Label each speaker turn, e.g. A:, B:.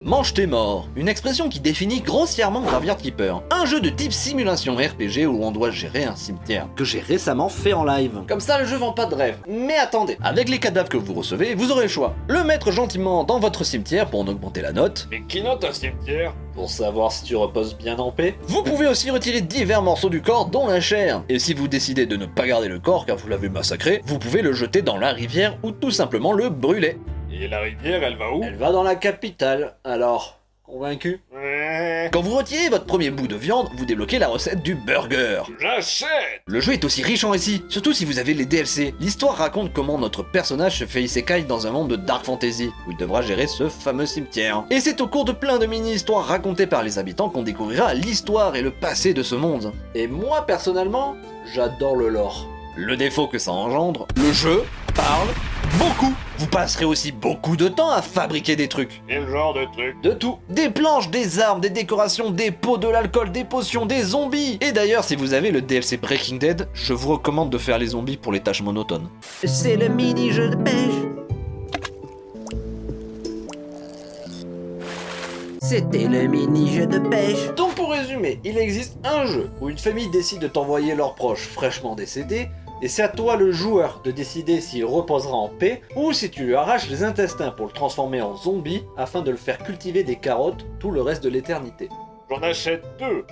A: Mange tes morts, une expression qui définit grossièrement Graveyard Keeper, un jeu de type simulation RPG où on doit gérer un cimetière, que j'ai récemment fait en live. Comme ça le jeu vend pas de rêve. Mais attendez, avec les cadavres que vous recevez, vous aurez le choix. Le mettre gentiment dans votre cimetière pour en augmenter la note.
B: Mais qui note un cimetière?
A: Pour savoir si tu reposes bien en paix. Vous pouvez aussi retirer divers morceaux du corps, dont la chair. Et si vous décidez de ne pas garder le corps car vous l'avez massacré, vous pouvez le jeter dans la rivière ou tout simplement le brûler.
B: Et la rivière, elle va où?
A: Elle va dans la capitale, alors... Convaincu?
B: Ouais.
A: Quand vous retirez votre premier bout de viande, vous débloquez la recette du burger.
B: J'achète!
A: Le jeu est aussi riche en récits, surtout si vous avez les DLC. L'histoire raconte comment notre personnage se fait isekai dans un monde de dark fantasy, où il devra gérer ce fameux cimetière. Et c'est au cours de plein de mini-histoires racontées par les habitants qu'on découvrira l'histoire et le passé de ce monde. Et moi, personnellement, j'adore le lore. Le défaut que ça engendre, le jeu parle beaucoup. Vous passerez aussi beaucoup de temps à fabriquer des trucs.
B: Quel genre de truc?
A: De tout. Des planches, des armes, des décorations, des pots, de l'alcool, des potions, des zombies. Et d'ailleurs, si vous avez le DLC Breaking Dead, je vous recommande de faire les zombies pour les tâches monotones.
C: C'est le mini-jeu de pêche. C'était le mini-jeu de pêche.
A: Donc pour résumer, il existe un jeu où une famille décide de t'envoyer leurs proches fraîchement décédés, et c'est à toi le joueur de décider s'il reposera en paix ou si tu lui arraches les intestins pour le transformer en zombie afin de le faire cultiver des carottes tout le reste de l'éternité.
B: J'en achète 2.